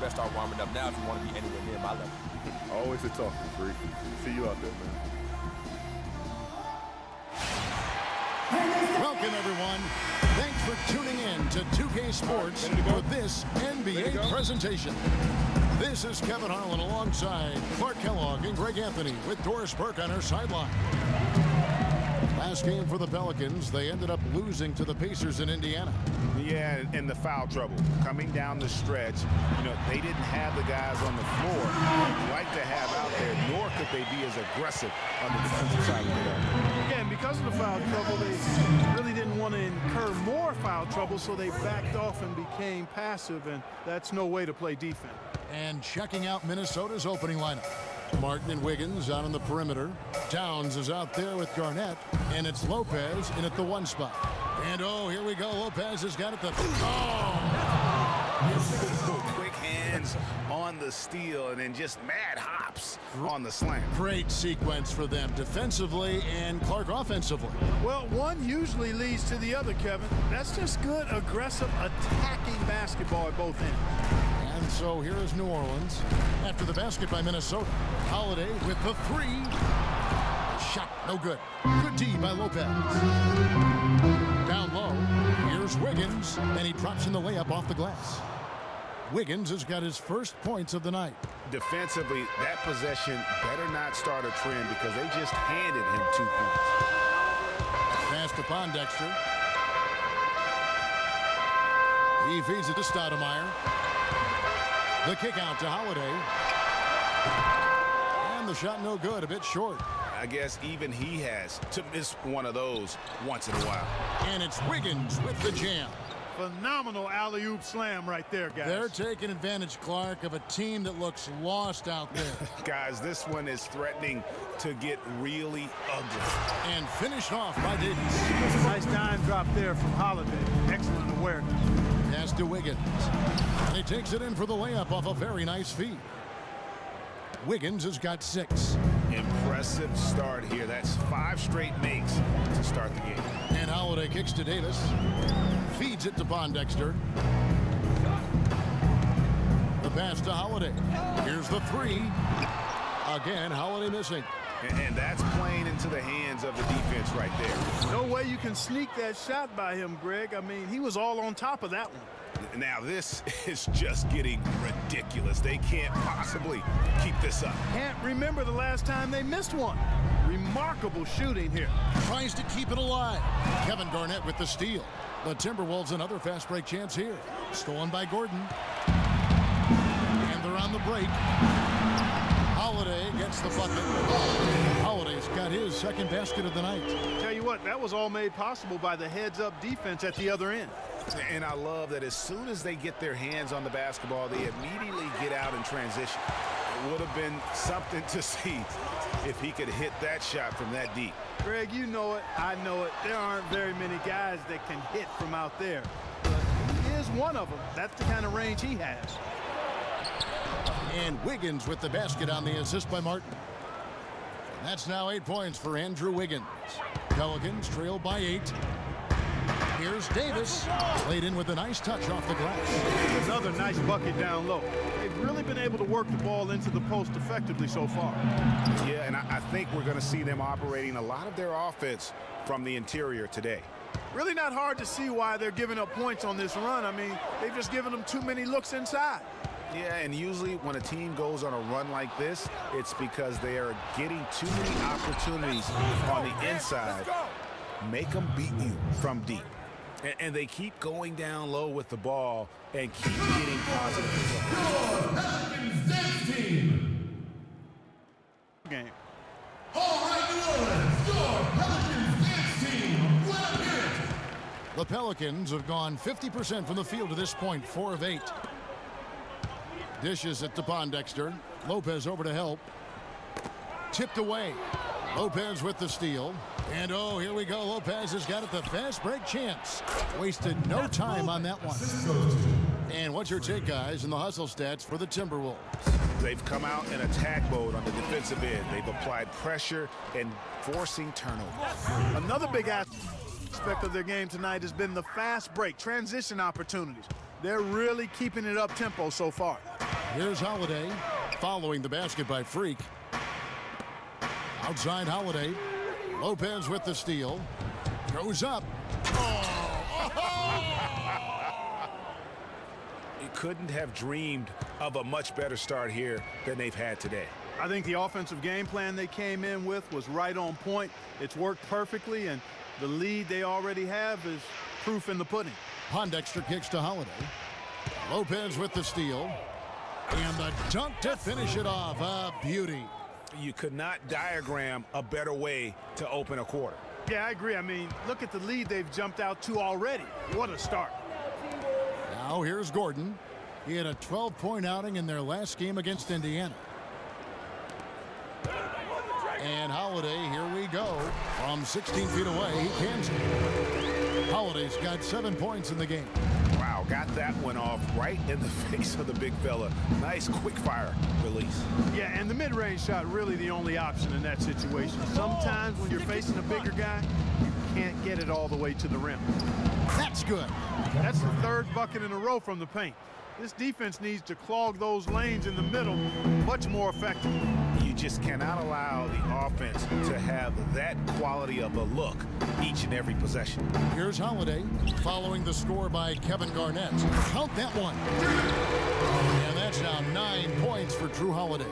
best start warming up now if you want to be anywhere near my level. Always a talker, freak. See you out there, man. Welcome, everyone. Thanks for tuning in to 2K Sports for this NBA presentation. This is Kevin Harlan alongside Clark Kellogg and Greg Anthony with Doris Burke on our sideline. Last game for the Pelicans, they ended up losing to the Pacers in Indiana. Yeah, and the foul trouble coming down the stretch. You know, they didn't have the guys on the floor you'd like to have out there, nor could they be as aggressive on the defensive side of the ball. Yeah, and because of the foul trouble, they really didn't want to incur more foul trouble, so they backed off and became passive, and that's no way to play defense. And checking out Minnesota's opening lineup. Martin and Wiggins out on the perimeter. Towns is out there with Garnett, and it's Lopez in at the 1 spot. And oh, here we go. Lopez has got it. Quick hands on the steal, and then just mad hops on the slam. Great sequence for them defensively and Clark offensively. Well, one usually leads to the other, Kevin. That's just good, aggressive, attacking basketball at both ends. And so here is New Orleans after the basket by Minnesota. Holiday with the 3. Shot, no good. Good D by Lopez. Down low, here's Wiggins, and he drops in the layup off the glass. Wiggins has got his first points of the night. Defensively, that possession better not start a trend because they just handed him 2 points. Pass to Pondexter. He feeds it to Stoudemire. The kick out to Holiday. And the shot no good, a bit short. I guess even he has to miss one of those once in a while. And it's Wiggins with the jam. Phenomenal alley-oop slam right there, guys. They're taking advantage, Clark, of a team that looks lost out there. Guys, this one is threatening to get really ugly. And finished off by Davis. Nice dime drop there from Holiday. Excellent awareness. Pass to Wiggins. And he takes it in for the layup off a very nice feed. Wiggins has got 6. Impressive start here. That's 5 straight makes to start the game. And Holiday kicks to Davis. Feeds it to Pondexter. The pass to Holiday. Here's the 3. Again, Holiday missing. And that's playing into the hands of the defense right there. No way you can sneak that shot by him, Greg. I mean, he was all on top of that one. Now this is just getting ridiculous. They can't possibly keep this up. Can't remember the last time they missed one. Remarkable shooting here. Tries to keep it alive. Kevin Garnett with the steal. The Timberwolves another fast break chance here. Stolen by Gordon. And they're on the break. Holiday gets the bucket. Holiday's got his second basket of the night. Tell you what, that was all made possible by the heads-up defense at the other end. And I love that as soon as they get their hands on the basketball, they immediately get out in transition. It would have been something to see if he could hit that shot from that deep. Greg, you know it, I know it. There aren't very many guys that can hit from out there. But he is one of them. That's the kind of range he has. And Wiggins with the basket on the assist by Martin. And that's now 8 points for Andrew Wiggins. Pelicans trail by 8. Here's Davis, laid in with a nice touch off the glass. Another nice bucket down low. They've really been able to work the ball into the post effectively so far. Yeah, and I think we're going to see them operating a lot of their offense from the interior today. Really not hard to see why they're giving up points on this run. I mean, they've just given them too many looks inside. Yeah, and usually when a team goes on a run like this, it's because they are getting too many opportunities on the inside. Make them beat you from deep. And they keep going down low with the ball and keep getting positive results. Pelicans dance team. Game. All right, New Orleans, your Pelicans dance team. Let them hear it. The Pelicans have gone 50% from the field to this point, 4 of 8. Dishes it to Pondexter. Lopez over to help. Tipped away. Lopez with the steal. And oh, here we go. Lopez has got it, the fast break chance. Wasted no time on that one. And what's your take, guys, in the hustle stats for the Timberwolves? They've come out in attack mode on the defensive end. They've applied pressure and forcing turnovers. Another big aspect of their game tonight has been the fast break, transition opportunities. They're really keeping it up tempo so far. Here's Holiday following the basket by Freak. Outside Holiday. Lopez with the steal. Goes up. You couldn't have dreamed of a much better start here than they've had today. I think the offensive game plan they came in with was right on point. It's worked perfectly, and the lead they already have is proof in the pudding. Pondexter kicks to Holiday. Lopez with the steal. And the dunk to finish it off. A beauty. You could not diagram a better way to open a quarter. Yeah, I agree. I mean, look at the lead they've jumped out to already. What a start. Now here's Gordon. He had a 12-point outing in their last game against Indiana. And Holiday, here we go. From 16 feet away, he cans it. Holiday's got 7 points in the game. Wow, got that one off right in the face of the big fella. Nice quick fire release. Yeah, and the mid-range shot really the only option in that situation. Sometimes when you're facing a bigger guy, you can't get it all the way to the rim. That's good. That's the third bucket in a row from the paint. This defense needs to clog those lanes in the middle much more effectively. You just cannot allow the offense to have that quality of a look each and every possession. Here's Holiday following the score by Kevin Garnett. Count that one. And that's now 9 points for Drew Holiday.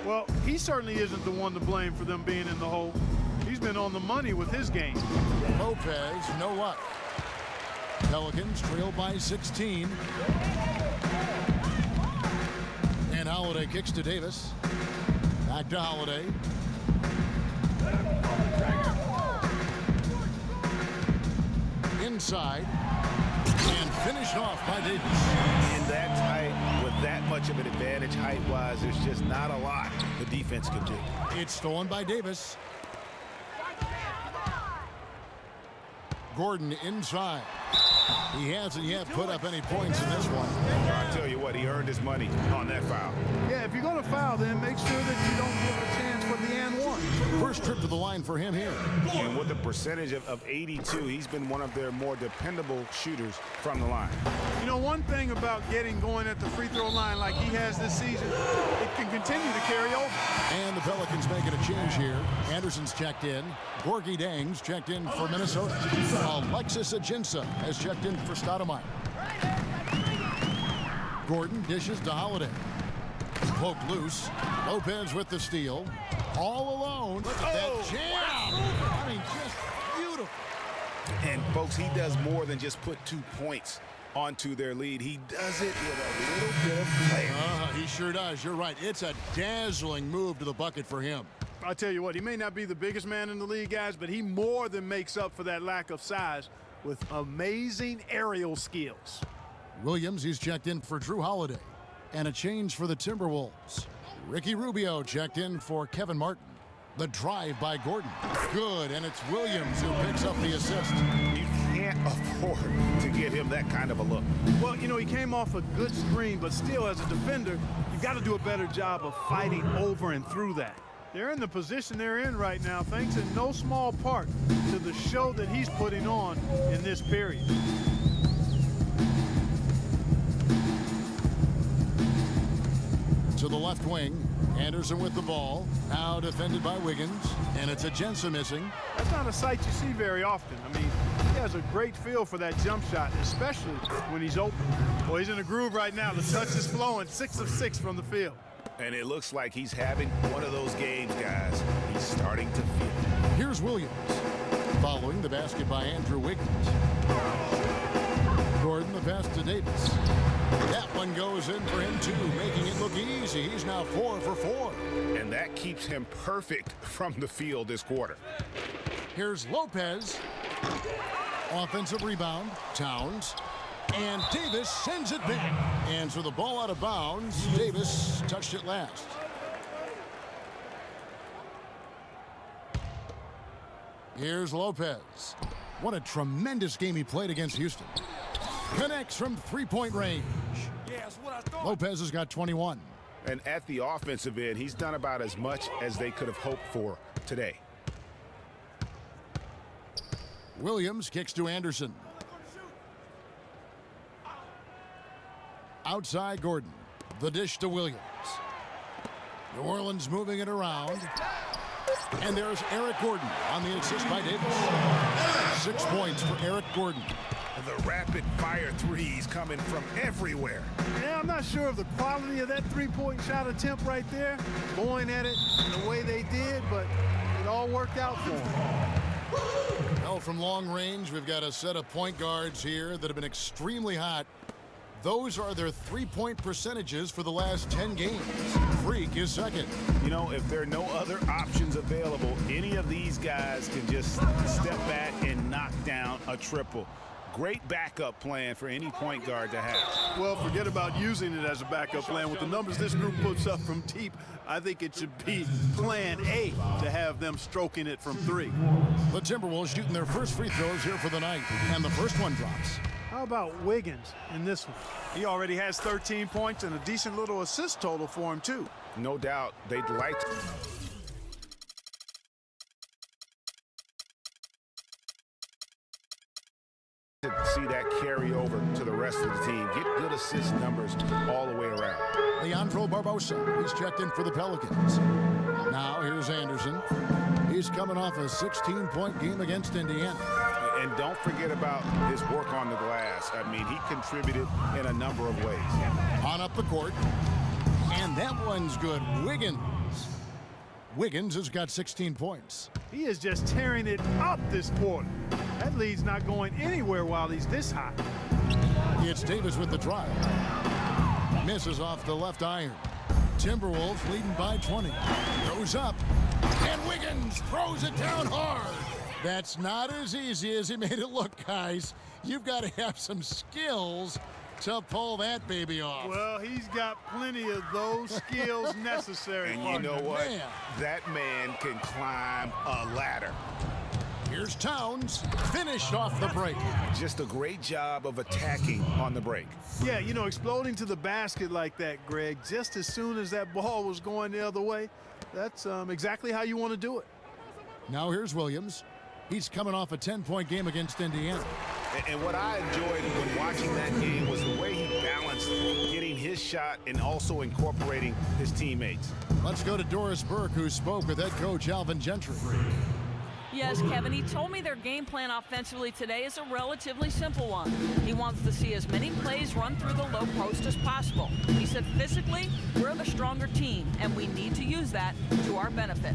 Well, he certainly isn't the one to blame for them being in the hole. He's been on the money with his game. Lopez, no luck. Pelicans trail by 16. And Holiday kicks to Davis. Back to Holiday. Inside. And finished off by Davis. In that tight, with that much of an advantage height-wise, there's just not a lot the defense can do. It's stolen by Davis. Gordon inside. He hasn't yet put up any points in this one. I tell you what, he earned his money on that foul. Yeah, if you're going to foul, then make sure that you don't give a chance for the and one. First trip to the line for him here. And with a percentage of 82, he's been one of their more dependable shooters from the line. You know, one thing about getting going at the free throw line like he has this season, it can continue to carry over. And the Pelicans making a change here. Anderson's checked in. Gorgie Dangs checked in for Minnesota. Alexis Ajinça has checked in for Stoudemire. Gordon dishes to Holiday. Poked loose. Lopez with the steal. All alone. Look at that jam. I mean, just beautiful. And, folks, he does more than just put 2 points onto their lead. He does it with a little bit of flair. He sure does. You're right. It's a dazzling move to the bucket for him. I'll tell you what, he may not be the biggest man in the league, guys, but he more than makes up for that lack of size with amazing aerial skills. Williams, he's checked in for Drew Holiday. And a change for the Timberwolves. Ricky Rubio checked in for Kevin Martin. The drive by Gordon. Good, and it's Williams who picks up the assist. You can't afford to give him that kind of a look. Well, you know, he came off a good screen, but still, as a defender, you've got to do a better job of fighting over and through that. They're in the position they're in right now, thanks in no small part to the show that he's putting on in this period. To the left wing, Anderson with the ball. Now defended by Wiggins, and it's Ajinça missing. That's not a sight you see very often. I mean, he has a great feel for that jump shot, especially when he's open. Well, he's in a groove right now. The touch is flowing, 6 of 6 from the field. And it looks like he's having one of those games, guys. He's starting to feel it. Here's Williams, following the basket by Andrew Wiggins. Gordon, the pass to Davis. That one goes in for him, too, making it look easy. He's now 4 for 4. And that keeps him perfect from the field this quarter. Here's Lopez. Offensive rebound, Towns. And Davis sends it back. And so the ball out of bounds. Davis touched it last. Here's Lopez. What a tremendous game he played against Houston. Connects from three-point range. Lopez has got 21. And at the offensive end, he's done about as much as they could have hoped for today. Williams kicks to Anderson. Outside Gordon. The dish to Williams. New Orleans moving it around. And there's Eric Gordon on the assist by Davis. 6 points for Eric Gordon. The rapid-fire threes coming from everywhere. Yeah, I'm not sure of the quality of that three-point shot attempt right there, going at it in the way they did, but it all worked out for them. Well, from long range, we've got a set of point guards here that have been extremely hot. Those are their three-point percentages for the last 10 games. Freak is second. You know, if there are no other options available, any of these guys can just step back and knock down a triple. Great backup plan for any point guard to have. Well, forget about using it as a backup plan. With the numbers this group puts up from deep, I think it should be plan A to have them stroking it from three. The Timberwolves shooting their first free throws here for the night, and the first one drops. How about Wiggins in this one? He already has 13 points and a decent little assist total for him, too. No doubt they'd like to see that carry over to the rest of the team. Get good assist numbers all the way around. Leandro Barbosa, he's checked in for the Pelicans. Now here's Anderson. He's coming off a 16-point game against Indiana. And don't forget about his work on the glass. I mean, he contributed in a number of ways. On up the court. And that one's good. Wiggins has got 16 points. He is just tearing it up this quarter. That lead's not going anywhere while he's this hot. It's Davis with the drive. Misses off the left iron. Timberwolves leading by 20. Goes up. And Wiggins throws it down hard. That's not as easy as he made it look, guys. You've got to have some skills to pull that baby off. Well, he's got plenty of those skills necessary. And you know what? Man. That man can climb a ladder. Here's Towns, finished off the break. Just a great job of attacking on the break. Yeah, you know, exploding to the basket like that, Greg, just as soon as that ball was going the other way, that's exactly how you want to do it. Now here's Williams. He's coming off a 10-point game against Indiana. And what I enjoyed when watching that game was the way he balanced getting his shot and also incorporating his teammates. Let's go to Doris Burke, who spoke with head coach Alvin Gentry. Yes, Kevin, he told me their game plan offensively today is a relatively simple one. He wants to see as many plays run through the low post as possible. He said physically, we're the stronger team, and we need to use that to our benefit.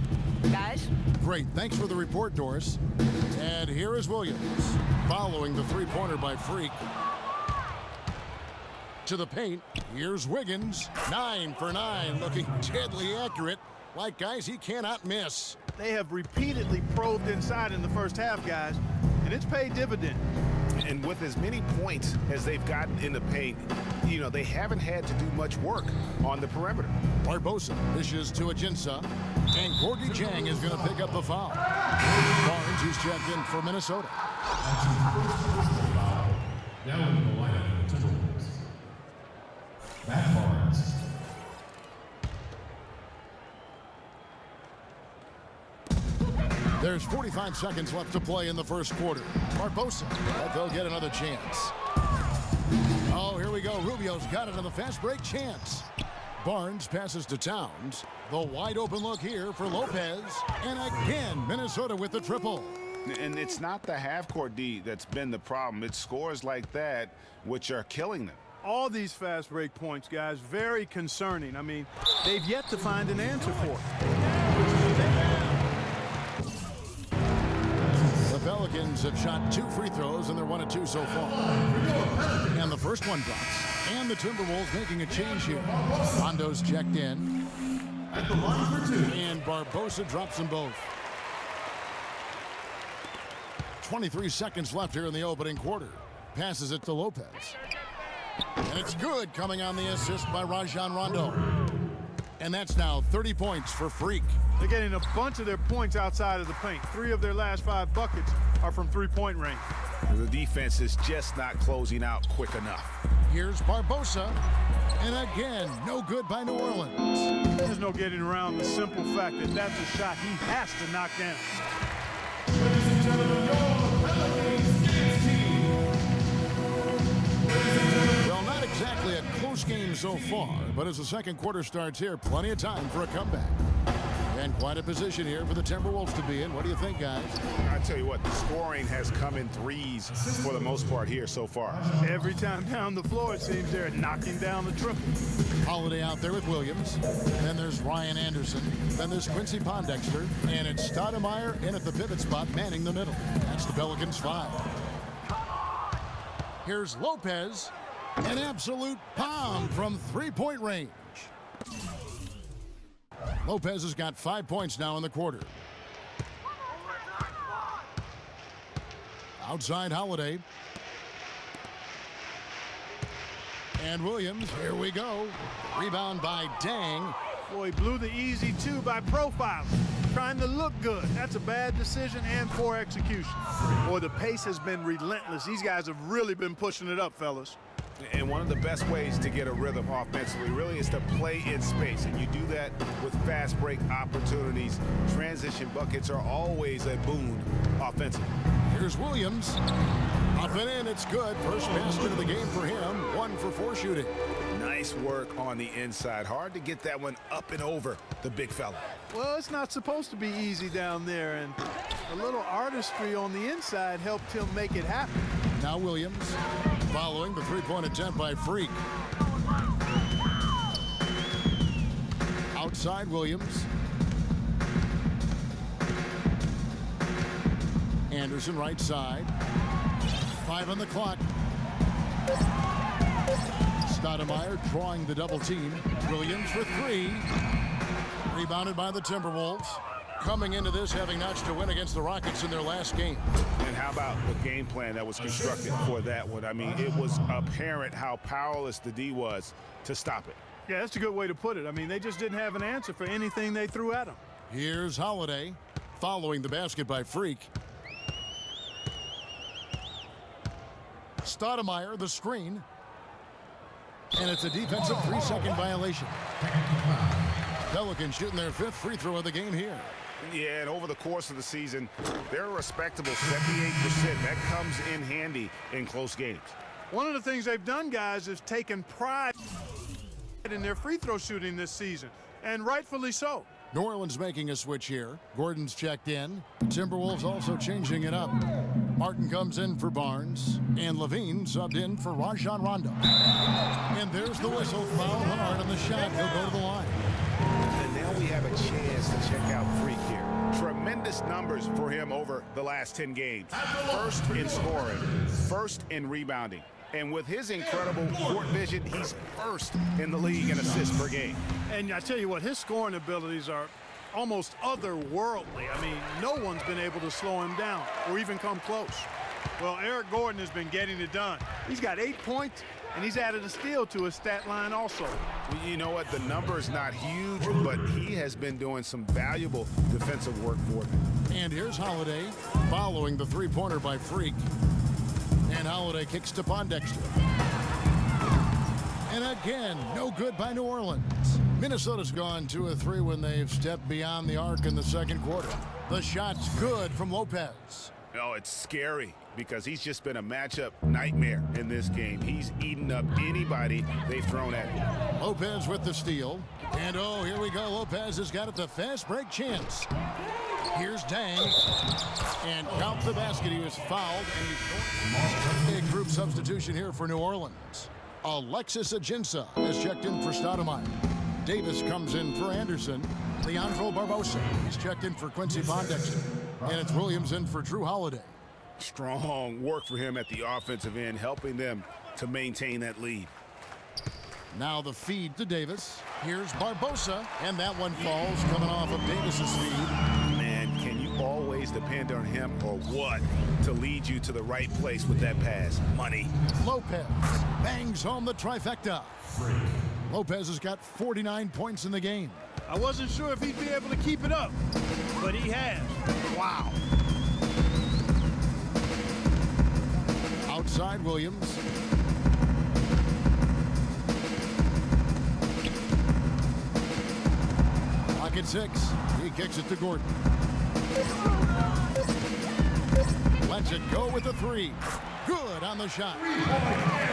Guys? Great. Thanks for the report, Doris. And here is Williams, following the three-pointer by Freak. To the paint, here's Wiggins. 9 for 9, looking deadly accurate. Like guys he cannot miss. They have repeatedly probed inside in the first half, guys, and it's paid dividends. And with as many points as they've gotten in the paint, you know, they haven't had to do much work on the perimeter. Barbosa dishes to Ajinça, and Gorgui Dieng is going to pick up the foul. Barnes, who's checked in for Minnesota. Now in the lineup for the Timberwolves, Matt Barnes. There's 45 seconds left to play in the first quarter. Barbosa, but they'll get another chance. Oh, here we go. Rubio's got it on the fast break chance. Barnes passes to Towns. The wide open look here for Lopez. And again, Minnesota with the triple. And it's not the half-court D that's been the problem. It's scores like that which are killing them. All these fast break points, guys, very concerning. I mean, they've yet to find an answer for it. The Pelicans have shot 2 free throws, and they're 1 of 2 so far. And the first one drops. And the Timberwolves making a change here. Rondo's checked in. At the line for 2. And Barbosa drops them both. 23 seconds left here in the opening quarter. Passes it to Lopez. And it's good, coming on the assist by Rajon Rondo. And that's now 30 points for Freak. They're getting a bunch of their points outside of the paint. 3 of their last 5 buckets are from three-point range. The defense is just not closing out quick enough. Here's Barbosa. And again, no good by New Orleans. There's no getting around the simple fact that that's a shot he has to knock down. Ladies and gentlemen, your Pelicans dance team. Well, not exactly a close close game so far, but as the second quarter starts here, plenty of time for a comeback. And quite a position here for the Timberwolves to be in. What do you think, guys? I tell you what, the scoring has come in threes for the most part here so far. Every time down the floor, it seems they're knocking down the triple. Holiday out there with Williams. Then there's Ryan Anderson. Then there's Quincy Pondexter. And it's Stoudemire in at the pivot spot, manning the middle. That's the Pelicans 5. Here's Lopez. An absolute bomb from three-point range. Lopez has got 5 points now in the quarter. Outside Holiday. And Williams, here we go. Rebound by Dang. Boy, he blew the easy two by profile. Trying to look good. That's a bad decision and poor execution. Boy, the pace has been relentless. These guys have really been pushing it up, fellas. And one of the best ways to get a rhythm offensively really is to play in space. And you do that with fast break opportunities. Transition buckets are always a boon offensively. Here's Williams. Up and in, it's good. First basket of the game for him. 1 for 4 shooting. Nice work on the inside. Hard to get that one up and over the big fella. Well, it's not supposed to be easy down there, and a little artistry on the inside helped him make it happen. Now Williams following the three-point attempt by Freak. Outside Williams. Anderson right side. 5 on the clock. Stoudemire drawing the double team. Williams for 3. Rebounded by the Timberwolves. Coming into this having notched a win against the Rockets in their last game. And how about the game plan that was constructed for that one? I mean, it was apparent how powerless the D was to stop it. Yeah, that's a good way to put it. I mean, they just didn't have an answer for anything they threw at him. Here's Holiday following the basket by Freak. Stoudemire, the screen. And it's a defensive 3-second violation. Pelicans shooting their 5th free throw of the game here. Yeah, and over the course of the season, they're a respectable 78%. That comes in handy in close games. One of the things they've done, guys, is taken pride in their free throw shooting this season, and rightfully so. New Orleans making a switch here. Gordon's checked in. The Timberwolves also changing it up. Martin comes in for Barnes, and Levine subbed in for Rajon Rondo. And there's the whistle. Foul hard on the shot. He'll go to the line. And now we have a chance to check out Freak here. Tremendous numbers for him over the last 10 games. First in scoring, first in rebounding. And with his incredible court vision, he's first in the league in assists per game. And I tell you what, his scoring abilities are almost otherworldly. I mean, no one's been able to slow him down or even come close. Well, Eric Gordon has been getting it done. He's got 8 points, and he's added a steal to his stat line also. You know what? The number is not huge, but he has been doing some valuable defensive work for them. And here's Holiday following the three-pointer by Freak. And Holiday kicks to Pondexter. And again, no good by New Orleans. Minnesota's gone 2 of 3 when they've stepped beyond the arc in the second quarter. The shot's good from Lopez. Oh, it's scary because he's just been a matchup nightmare in this game. He's eaten up anybody they've thrown at him. Lopez with the steal. And oh, here we go. Lopez has got it the fast break chance. Here's Dang. And count the basket. He was fouled. And he's big group substitution here for New Orleans. Alexis Ajinça has checked in for Stoudemire. Davis comes in for Anderson. Leandro Barbosa is checked in for Quincy Pondexter. And it's Williams in for Drew Holiday. Strong work for him at the offensive end, helping them to maintain that lead. Now the feed to Davis. Here's Barbosa. And that one falls coming off of Davis's feed. Man, can you always depend on him or what to lead you to the right place with that pass? Money. Lopez bangs home the trifecta. Lopez has got 49 points in the game. I wasn't sure if he'd be able to keep it up, but he has. Wow. Outside Williams. Clock at 6. He kicks it to Gordon. Lets it go with a 3. Good on the shot.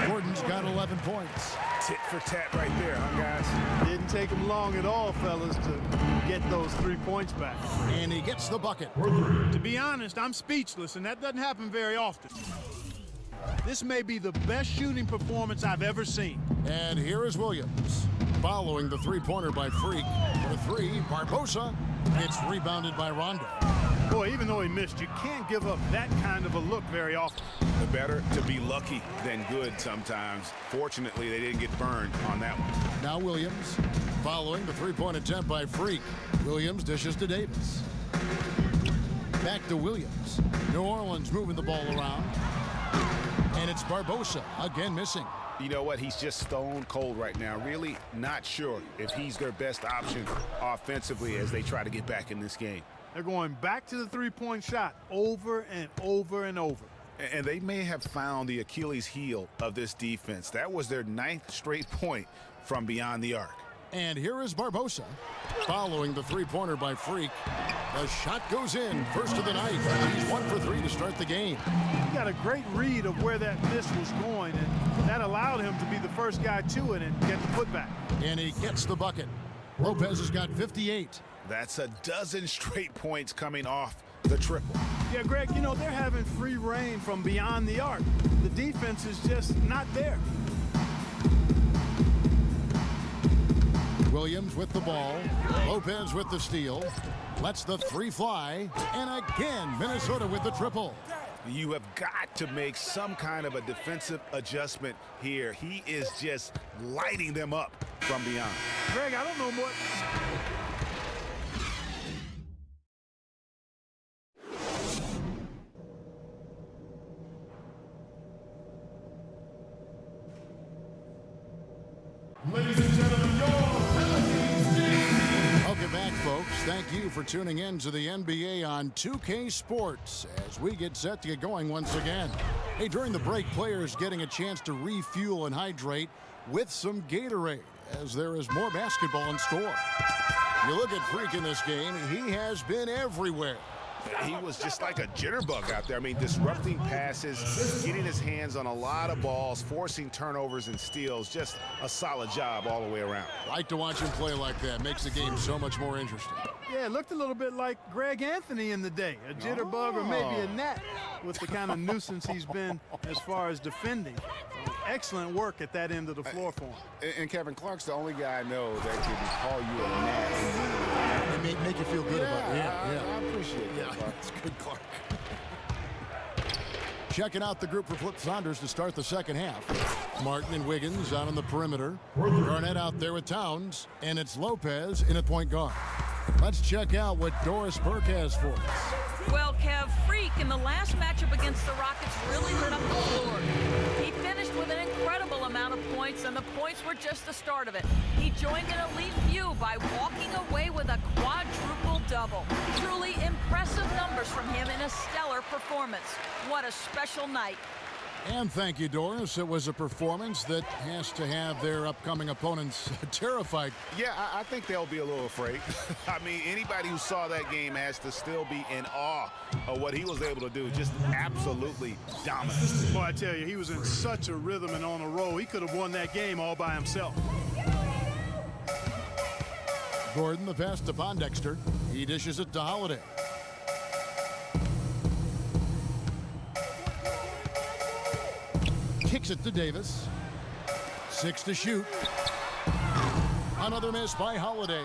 Gordon's got 11 points. Tit for tat right there, huh, guys? Didn't take him long at all, fellas, to get those 3 points back. And he gets the bucket. To be honest, I'm speechless, and that doesn't happen very often. This may be the best shooting performance I've ever seen. And here is Williams. Following the three-pointer by Freak. For three, Barbosa. It's rebounded by Rondo. Boy, even though he missed, you can't give up that kind of a look very often. Better to be lucky than good sometimes. Fortunately, they didn't get burned on that one. Now Williams. Following the three-point attempt by Freak. Williams dishes to Davis. Back to Williams. New Orleans moving the ball around. And it's Barbosa again missing. You know what? He's just stone cold right now. Really not sure if he's their best option offensively as they try to get back in this game. They're going back to the three-point shot over and over and over. And they may have found the Achilles heel of this defense. That was their 9th straight point from beyond the arc. And here is Barbosa. Following the three-pointer by Freak. The shot goes in. First of the night. He's 1 for 3 to start the game. He got a great read of where that miss was going, and that allowed him to be the first guy to it and get the putback. And he gets the bucket. Lopez has got 58. That's a dozen straight points coming off the triple. Yeah, Greg, you know, they're having free reign from beyond the arc. The defense is just not there. Williams with the ball. Lopez with the steal. Lets the three fly. And again, Minnesota with the triple. You have got to make some kind of a defensive adjustment here. He is just lighting them up from beyond. Greg, I don't know what... Ladies and gentlemen, your Pelicans team. Welcome back, folks. Thank you for tuning in to the NBA on 2K Sports as we get set to get going once again. Hey, during the break, players getting a chance to refuel and hydrate with some Gatorade as there is more basketball in store. You look at Freak in this game, he has been everywhere. He was just like a jitterbug out there. I mean, disrupting passes, getting his hands on a lot of balls, forcing turnovers and steals. Just a solid job all the way around. Like to watch him play like that. Makes the game so much more interesting. Yeah, it looked a little bit like Greg Anthony in the day. A jitterbug or maybe a net with the kind of nuisance he's been as far as defending. So excellent work at that end of the floor for him. And Kevin Clark's the only guy I know that can call you a nasty. It make you feel good about it. Yeah. I appreciate that. It's good, Clark. Checking out the group for Flip Saunders to start the second half. Martin and Wiggins out on the perimeter. Garnett out there with Towns. And it's Lopez in at point guard. Let's check out what Doris Burke has for us. Well, Kev, Freak in the last matchup against the Rockets really lit up the floor. He finished with an incredible amount of points, and the points were just the start of it. He joined an elite few by walking away with a quadruple double. Truly impressive numbers from him in a stellar performance. What a special night. And thank you, Doris. It was a performance that has to have their upcoming opponents terrified. Yeah, I think they'll be a little afraid. I mean, anybody who saw that game has to still be in awe of what he was able to do. Just absolutely dominant. Boy, I tell you, he was in such a rhythm and on a roll. He could have won that game all by himself. Gordon, the pass to Pondexter. He dishes it to Holiday. Kicks it to Davis. 6 to shoot. Another miss by Holiday.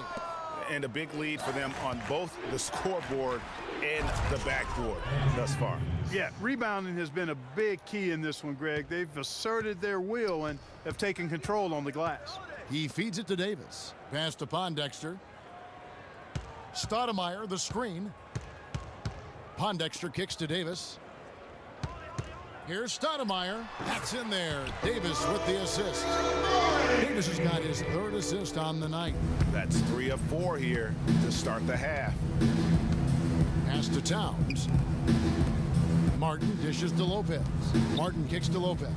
And a big lead for them on both the scoreboard and the backboard thus far. Yeah, rebounding has been a big key in this one, Greg. They've asserted their will and have taken control on the glass. He feeds it to Davis. Pass to Pondexter. Stoudemire, the screen. Pondexter kicks to Davis. Here's Stoudemire. That's in there. Davis with the assist. Davis has got his 3rd assist on the night. That's 3 of 4 here to start the half. Pass to Towns. Martin dishes to Lopez. Martin kicks to Lopez.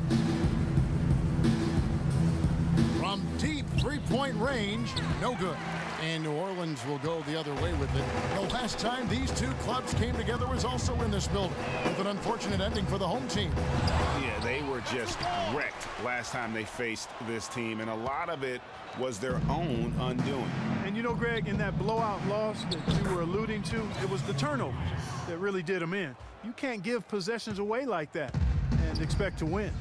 From deep three-point range, no good. And New Orleans will go the other way with it. The last time these two clubs came together was also in this building, with an unfortunate ending for the home team. Yeah, they were just wrecked last time they faced this team, and a lot of it was their own undoing. And you know, Greg, in that blowout loss that you were alluding to, it was the turnovers that really did them in. You can't give possessions away like that and expect to win.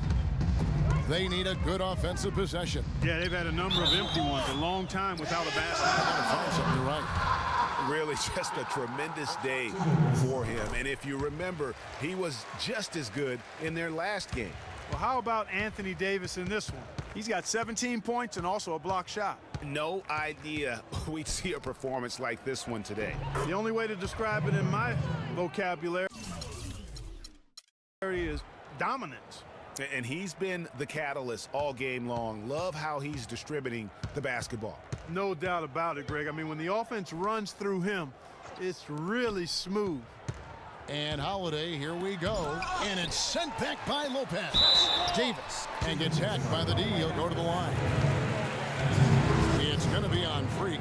They need a good offensive possession. Yeah, they've had a number of empty ones, a long time without a basket. Find something right. Really just a tremendous day for him. And if you remember, he was just as good in their last game. Well, how about Anthony Davis in this one? He's got 17 points and also a block shot. No idea we'd see a performance like this one today. The only way to describe it in my vocabulary is dominance. And he's been the catalyst all game long. Love how he's distributing the basketball. No doubt about it, Greg. I mean, when the offense runs through him, it's really smooth. And Holiday, here we go. And it's sent back by Lopez. Davis, and gets hacked by the D. He'll go to the line. It's going to be on Freak.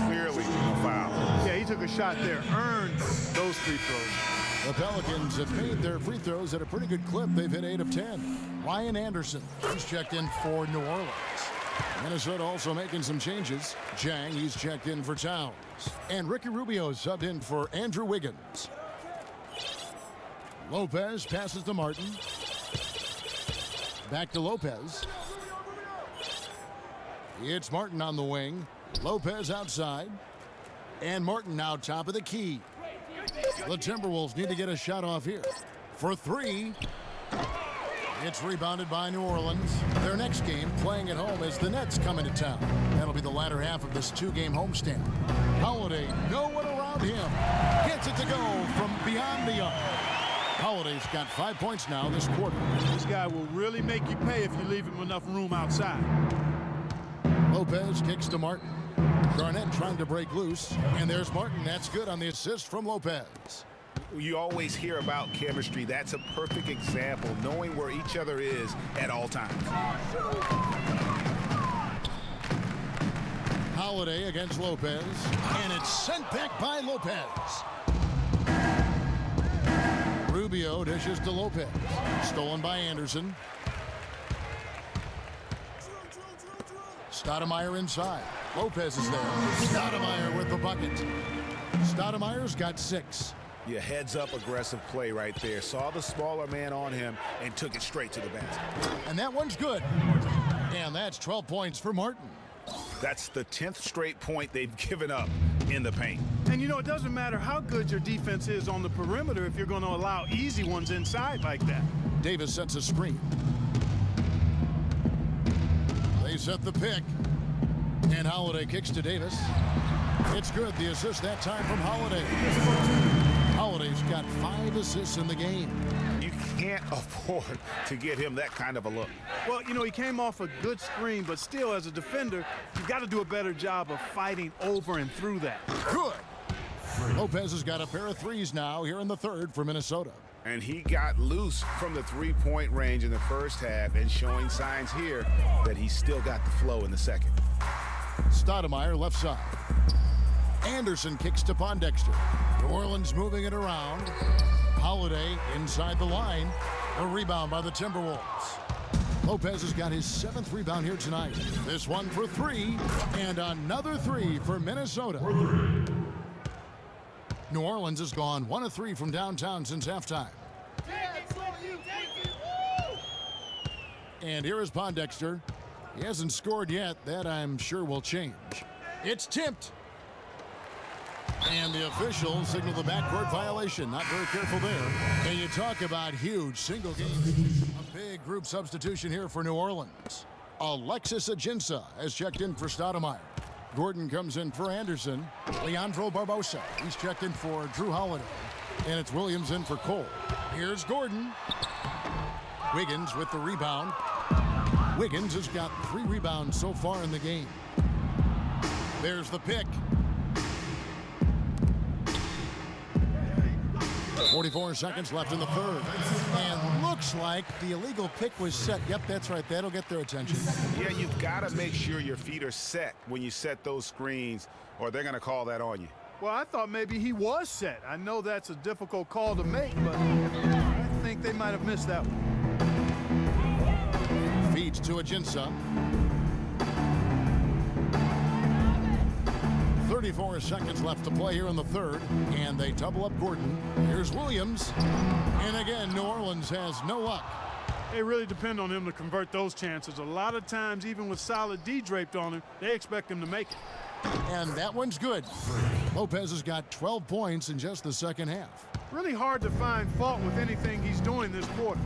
Clearly a foul. Yeah, he took a shot there, earned those free throws. The Pelicans have made their free throws at a pretty good clip. They've hit 8 of 10. Ryan Anderson, he's checked in for New Orleans. Minnesota also making some changes. Jang, he's checked in for Towns. And Ricky Rubio subbed in for Andrew Wiggins. Lopez passes to Martin. Back to Lopez. It's Martin on the wing. Lopez outside. And Martin now top of the key. The Timberwolves need to get a shot off here. For 3. It's rebounded by New Orleans. Their next game, playing at home, as the Nets come into town. That'll be the latter half of this 2-game homestand. Holiday, no one around him. Gets it to go from beyond the arc. Holiday's got 5 points now this quarter. This guy will really make you pay if you leave him enough room outside. Lopez kicks to Martin. Garnett trying to break loose. And there's Martin. That's good on the assist from Lopez. You always hear about chemistry. That's a perfect example, knowing where each other is at all times. Holiday against Lopez. And it's sent back by Lopez. Rubio dishes to Lopez. Stolen by Anderson. Stoudemire inside. Lopez is there. Stoudemire with the bucket. Stoudemire's got 6. Yeah, heads up aggressive play right there. Saw the smaller man on him and took it straight to the basket. And that one's good. And that's 12 points for Martin. That's the 10th straight point they've given up in the paint. And you know, it doesn't matter how good your defense is on the perimeter if you're going to allow easy ones inside like that. Davis sets a screen. They set the pick. And Holiday kicks to Davis. It's good. The assist that time from Holiday. Holiday's got 5 assists in the game. You can't afford to get him that kind of a look. Well, you know, he came off a good screen, but still, as a defender, you've got to do a better job of fighting over and through that. Good. Lopez has got a pair of 3s now here in the third for Minnesota. And he got loose from the three-point range in the first half and showing signs here that he's still got the flow in the second. Stoudemire left side. Anderson kicks to Pondexter. New Orleans moving it around. Holiday inside the line. A rebound by the Timberwolves. Lopez has got his 7th rebound here tonight. This one for 3, and another 3 for Minnesota. New Orleans has gone 1 of 3 from downtown since halftime. And here is Pondexter. He hasn't scored yet. That, I'm sure, will change. It's tipped. And the officials signal the backcourt violation. Not very careful there. And you talk about huge single game. A big group substitution here for New Orleans. Alexis Ajinça has checked in for Stoudemire. Gordon comes in for Anderson. Leandro Barbosa, he's checked in for Drew Holiday. And it's Williams in for Cole. Here's Gordon. Wiggins with the rebound. Wiggins has got 3 rebounds so far in the game. There's the pick. 44 seconds left in the third. And look looks like the illegal pick was set. Yep, that's right. That'll get their attention. Yeah, you've got to make sure your feet are set when you set those screens, or they're going to call that on you. Well, I thought maybe he was set. I know that's a difficult call to make, but I think they might have missed that one. Feeds to Ajinça. 34 seconds left to play here in the third, and they double up Gordon. Here's Williams, and again, New Orleans has no luck. They really depend on him to convert those chances. A lot of times, even with solid D draped on him, they expect him to make it. And that one's good. Lopez has got 12 points in just the second half. Really hard to find fault with anything he's doing this quarter,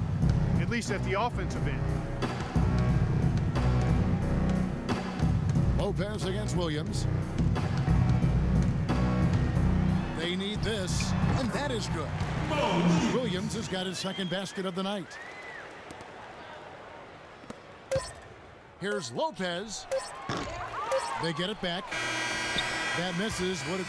at least at the offensive end. Lopez against Williams. They need this, and that is good. Williams has got his second basket of the night. Here's Lopez. They get it back. That misses. What is...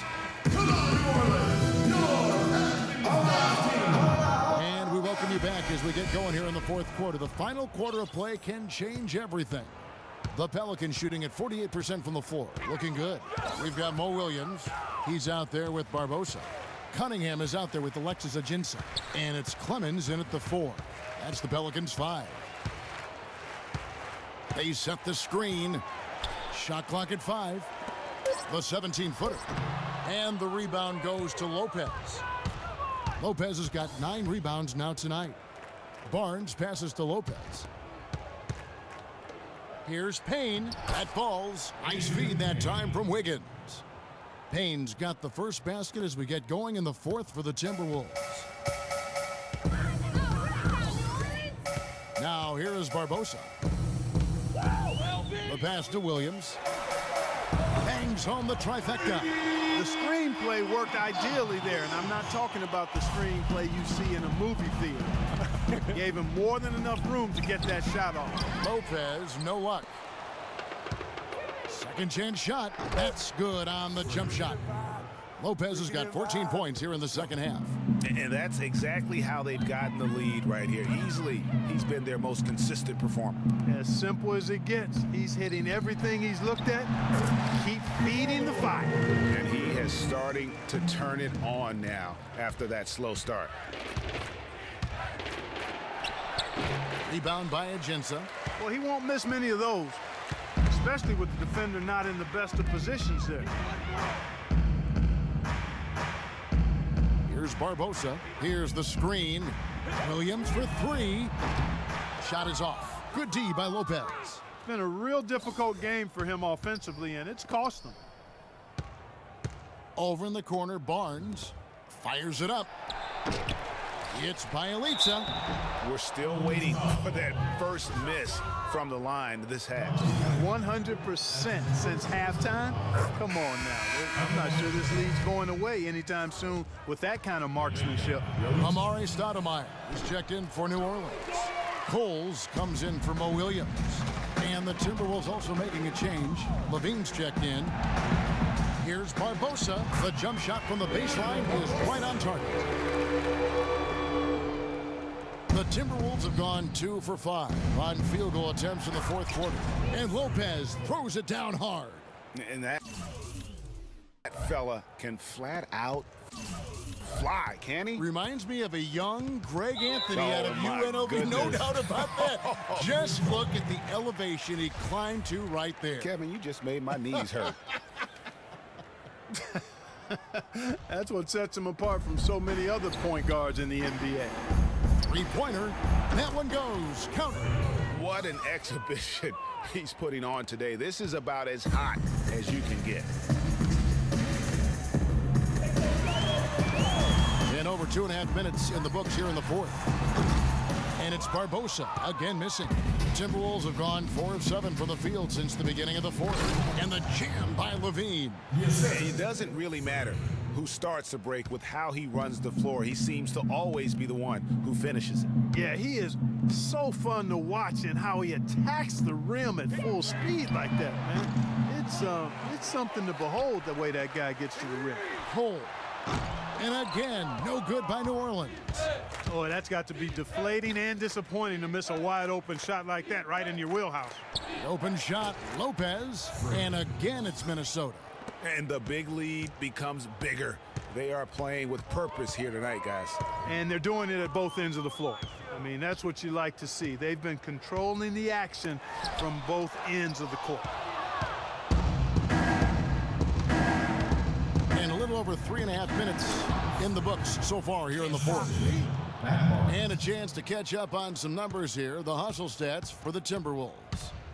And we welcome you back as we get going here in the fourth quarter. The final quarter of play can change everything. The Pelicans shooting at 48% from the floor. Looking good. We've got Mo Williams. He's out there with Barbosa. Cunningham is out there with Alexis Ajinça. And it's Clemens in at the 4. That's the Pelicans' 5. They set the screen. Shot clock at 5. The 17-footer. And the rebound goes to Lopez. Lopez has got 9 rebounds now tonight. Barnes passes to Lopez. Here's Payne. That falls. Nice feed that time from Wiggins. Payne's got the first basket as we get going in the fourth for the Timberwolves. Now here is Barbosa. The pass to Williams. Bangs home the trifecta. The screenplay worked ideally there, and I'm not talking about the screenplay you see in a movie theater. Gave him more than enough room to get that shot off. Lopez, no luck. Second chance shot. That's good on the jump shot. Lopez has got 14 points here in the second half. And that's exactly how they've gotten the lead right here. Easily, he's been their most consistent performer. As simple as it gets. He's hitting everything he's looked at. Keep feeding the fire. And he is starting to turn it on now after that slow start. Rebound by Ajinça. Well, he won't miss many of those, especially with the defender not in the best of positions there. Here's Barbosa. Here's the screen. Williams for 3. Shot is off. Good D by Lopez. It's been a real difficult game for him offensively, and it's cost him. Over in the corner, Barnes fires it up. It's Bjelica. We're still waiting for that first miss from the line this half. 100% since halftime? Come on now. I'm not sure this lead's going away anytime soon with that kind of marksmanship. Amari Stoudemire is checked in for New Orleans. Coles comes in for Mo Williams. And the Timberwolves also making a change. Levine's checked in. Here's Barbosa. The jump shot from the baseline is right on target. The Timberwolves have gone 2 for 5 on field goal attempts in the fourth quarter. And Lopez throws it down hard. And that fella can flat out fly, can he? Reminds me of a young Greg Anthony Oh, out of my UNLV. No goodness. doubt about that. Just look at the elevation he climbed to right there. Kevin, you just made my knees hurt. That's what sets him apart from so many other point guards in the NBA. Three-pointer. That one goes. Counter. What an exhibition he's putting on today. This is about as hot as you can get. And over 2.5 minutes in the books here in the fourth. And it's Barbosa again missing. Timberwolves have gone 4 of 7 from the field since the beginning of the fourth. And the jam by Levine. It doesn't really matter who starts the break with how he runs the floor. He seems to always be the one who finishes it. Yeah, he is so fun to watch and how he attacks the rim at full speed like that, man. It's something to behold the way that guy gets to the rim. Cole. And again, no good by New Orleans. Oh, that's got to be deflating and disappointing to miss a wide open shot like that right in your wheelhouse. Open shot, Lopez, and again it's Minnesota. And the big lead becomes bigger. They are playing with purpose here tonight, guys. And they're doing it at both ends of the floor. I mean, that's what you like to see. They've been controlling the action from both ends of the court. And a little over 3.5 minutes in the books so far here in the fourth. And a chance to catch up on some numbers here. The hustle stats for the Timberwolves.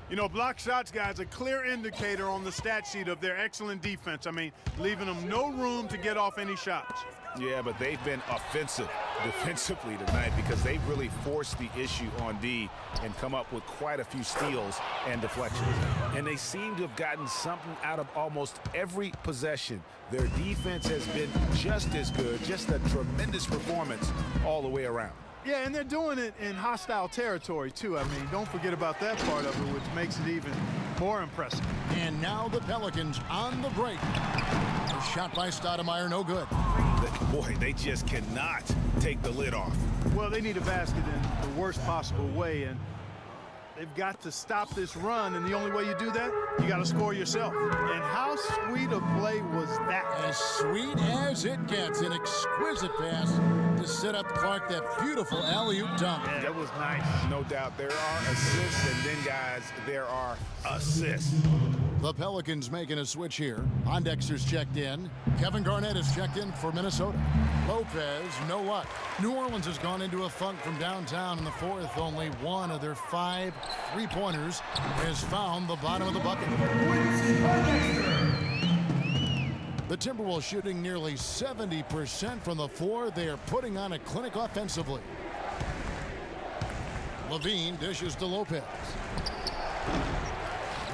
You know, block shots, guys, a clear indicator on the stat sheet of their excellent defense. I mean, leaving them no room to get off any shots. Yeah, but they've been offensive defensively tonight because they've really forced the issue on D and come up with quite a few steals and deflections. And they seem to have gotten something out of almost every possession. Their defense has been just as good, just a tremendous performance all the way around. Yeah, and they're doing it in hostile territory, too. I mean, don't forget about that part of it, which makes it even more impressive. And now the Pelicans on the break. A shot by Stoudemire, no good. Boy, they just cannot take the lid off. Well, they need a basket in the worst possible way, and they've got to stop this run, and the only way you do that, you got to score yourself. And how sweet a play was that? As sweet as it gets. An exquisite pass to set up Clark that beautiful alley-oop dunk. Yeah, that was nice. No doubt. There are assists, and then, guys, there are assists. The Pelicans making a switch here. Pondexter's checked in. Kevin Garnett is checked in for Minnesota. Lopez, no luck. New Orleans has gone into a funk from downtown in the fourth. Only one of their 5 3-pointers has found the bottom of the bucket. The Timberwolves shooting nearly 70% from the floor. They are putting on a clinic offensively. Levine dishes to Lopez.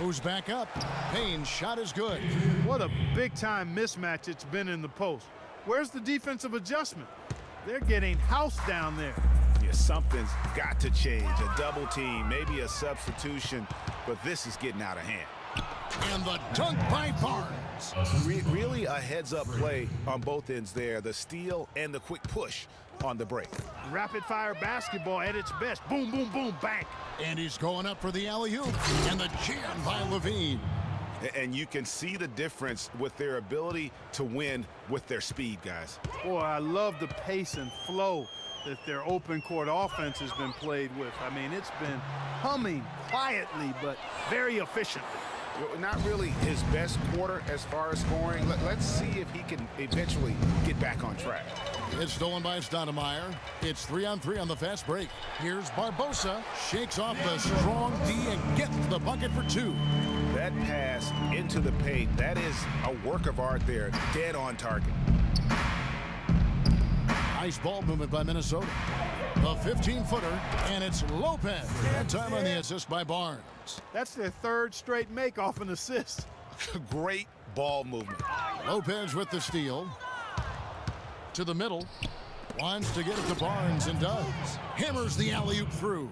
Moves back up. Payne's shot is good. What a big-time mismatch it's been in the post. Where's the defensive adjustment? They're getting housed down there. Yeah, something's got to change. A double team, maybe a substitution, but this is getting out of hand. And the dunk by Barnes. Really a heads-up play on both ends there. The steal and the quick push on the break. Rapid-fire basketball at its best. Boom, boom, boom, bang. And he's going up for the alley-oop. And the jam by Levine. And you can see the difference with their ability to win with their speed, guys. Boy, I love the pace and flow that their open court offense has been played with. I mean, it's been humming quietly, but very efficiently. Not really his best quarter as far as scoring. Let's see if he can eventually get back on track. It's stolen by Stoudemire. It's 3-on-3 on the fast break. Here's Barbosa. Shakes off the strong D and gets the bucket for 2. That pass into the paint, that is a work of art there. Dead on target. Nice ball movement by Minnesota. The 15-footer, and it's Lopez. That time on the assist by Barnes. That's their 3rd straight make off an assist. Great ball movement. Lopez with the steal. To the middle. Wants to get it to Barnes and does. Hammers the alley-oop through.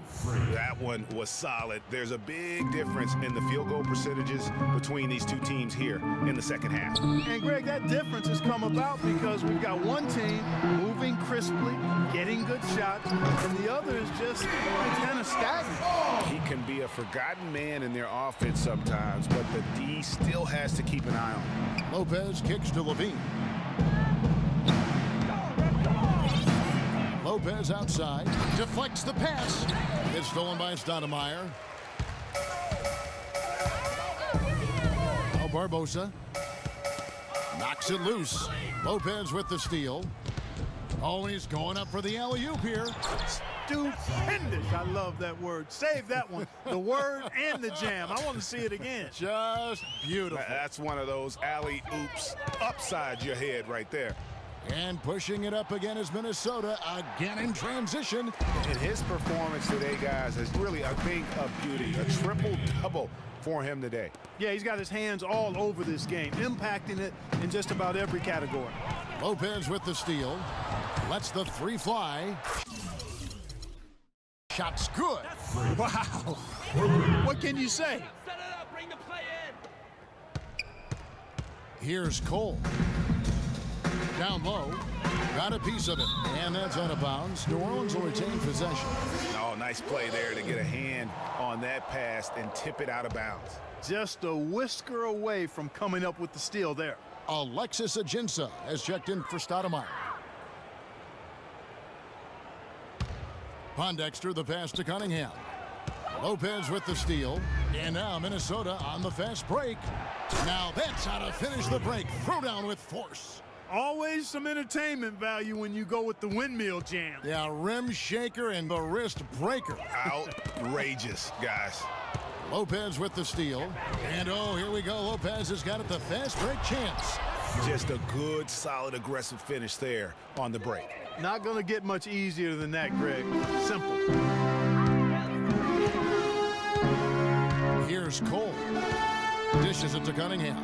That one was solid. There's a big difference in the field goal percentages between these two teams here in the second half. And Greg, that difference has come about because we've got one team moving crisply, getting good shots, and the other is just kind of stagnant. He can be a forgotten man in their offense sometimes, but the D still has to keep an eye on him. Lopez kicks to Levine. Lopez outside, deflects the pass. It's stolen by Stoudemire. Now Barbosa knocks it loose. Lopez with the steal. Oh, and he's going up for the alley-oop here. Stupendous. I love that word. Save that one. The word and the jam. I want to see it again. Just beautiful. That's one of those alley-oops upside your head right there. And pushing it up again is Minnesota, again in transition. And his performance today, guys, is really a thing of beauty. A triple-double for him today. Yeah, he's got his hands all over this game, impacting it in just about every category. Lopez with the steal. Lets the 3 fly. Shot's good. Wow. What can you say? Set it up, bring the play in. Here's Cole. Down low. Got a piece of it, and that's out of bounds. New Orleans will retain possession. Oh, nice play there to get a hand on that pass and tip it out of bounds. Just a whisker away from coming up with the steal there. Alexis Ajinça has checked in for Stoudemire. Pondexter, the pass to Cunningham. Lopez with the steal. And now Minnesota on the fast break. Now that's how to finish the break. Throw down with force. Always some entertainment value when you go with the windmill jam. Yeah, rim shaker and the wrist breaker. Outrageous, guys. Lopez with the steal. And oh, here we go. Lopez has got it, the fast break chance. Just a good, solid, aggressive finish there on the break. Not going to get much easier than that, Greg. Simple. Here's Cole. Dishes it to Cunningham.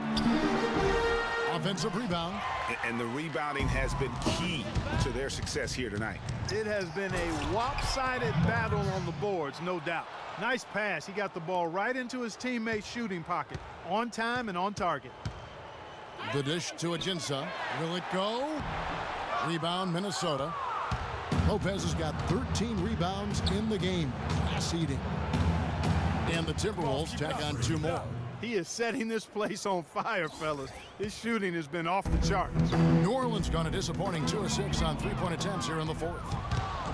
Offensive rebound. And the rebounding has been key to their success here tonight. It has been a lopsided battle on the boards, no doubt. Nice pass. He got the ball right into his teammate's shooting pocket. On time and on target. The dish to Ajinça. Will it go? Rebound, Minnesota. Lopez has got 13 rebounds in the game. Pass eating. And the Timberwolves tack on 2 more. He is setting this place on fire, fellas. His shooting has been off the charts. New Orleans gone a disappointing 2 of 6 on 3-point attempts here in the 4th.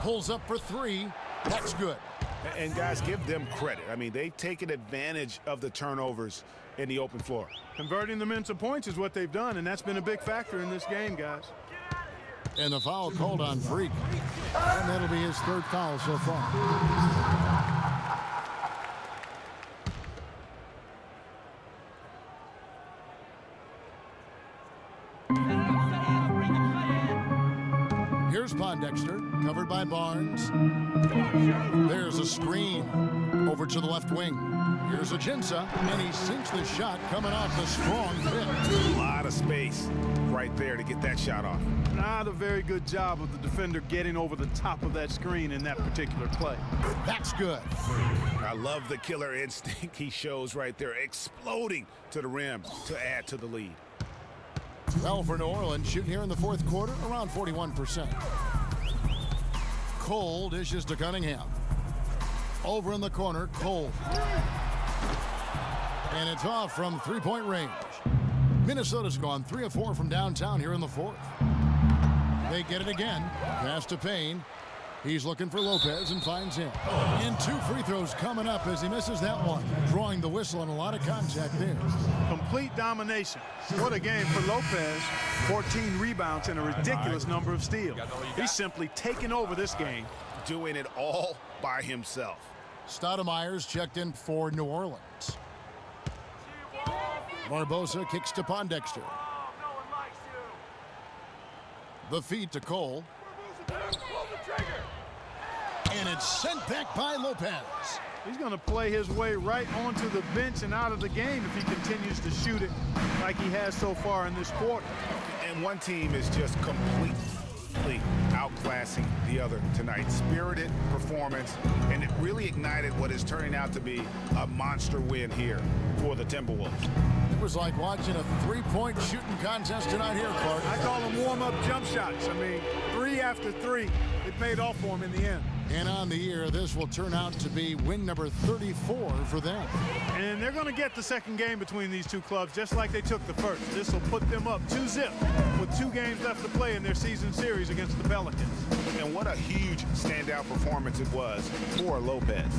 Pulls up for 3. That's good. And guys, give them credit. I mean, they've taken advantage of the turnovers in the open floor. Converting them into points is what they've done, and that's been a big factor in this game, guys. And the foul called on Freak. And that'll be his 3rd foul so far. Here's Pondexter, covered by Barnes. There's a screen over to the left wing. Here's Ajinça, and he sinks the shot coming off the strong hit. A lot of space right there to get that shot off. Not a very good job of the defender getting over the top of that screen in that particular play. That's good. I love the killer instinct he shows right there, exploding to the rim to add to the lead. Well, for New Orleans, shooting here in the 4th quarter, around 41%. Cole dishes to Cunningham. Over in the corner, Cole. And it's off from 3-point range. Minnesota's gone 3 of 4 from downtown here in the 4th. They get it again. Pass to Payne. He's looking for Lopez and finds him. And 2 free throws coming up as he misses that one. Drawing the whistle and a lot of contact there. Complete domination. What a game for Lopez. 14 rebounds and a ridiculous number of steals. He's simply taken over this game. Doing it all by himself. Stoudemire's checked in for New Orleans. Barbosa kicks to Pondexter. The feed to Cole. And it's sent back by Lopez. He's going to play his way right onto the bench and out of the game if he continues to shoot it like he has so far in this quarter. And one team is just completely outclassing the other tonight. Spirited performance, and it really ignited what is turning out to be a monster win here for the Timberwolves. It was like watching a 3-point shooting contest tonight here, Clark. I call them warm-up jump shots. I mean, 3 after 3. It paid off for him in the end. And on the year, this will turn out to be win number 34 for them. And they're going to get the second game between these 2 clubs just like they took the first. This will put them up 2-0 with 2 games left to play in their season series against the Pelicans. And what a huge standout performance it was for Lopez.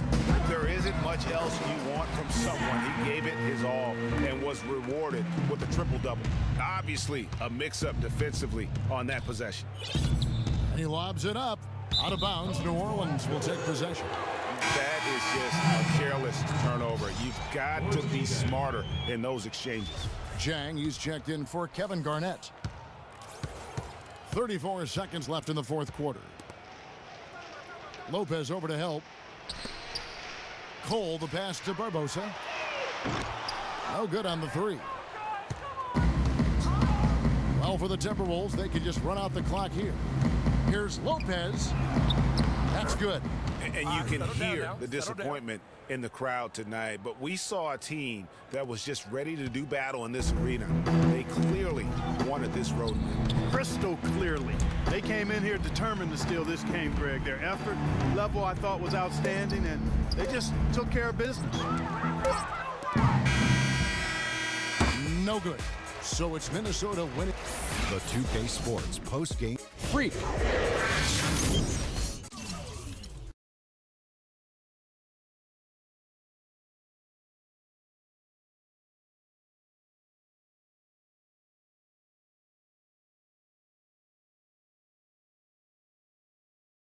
There isn't much else you want from someone. He gave it his all and was rewarded with a triple-double. Obviously, a mix-up defensively on that possession. And he lobs it up. Out of bounds, New Orleans will take possession. That is just a careless turnover. You've got to be smarter in those exchanges. Jang, he's checked in for Kevin Garnett. 34 seconds left in the 4th quarter. Lopez over to help. Cole, the pass to Barbosa. No good on the 3. Well, for the Timberwolves, they can just run out the clock here. Here's Lopez. That's good. And you can hear the disappointment in the crowd tonight. But we saw a team that was just ready to do battle in this arena. They clearly wanted this road win. Crystal clearly. They came in here determined to steal this game, Greg. Their effort level, I thought, was outstanding, and they just took care of business. No good. So it's Minnesota winning. The 2K Sports post-game freak.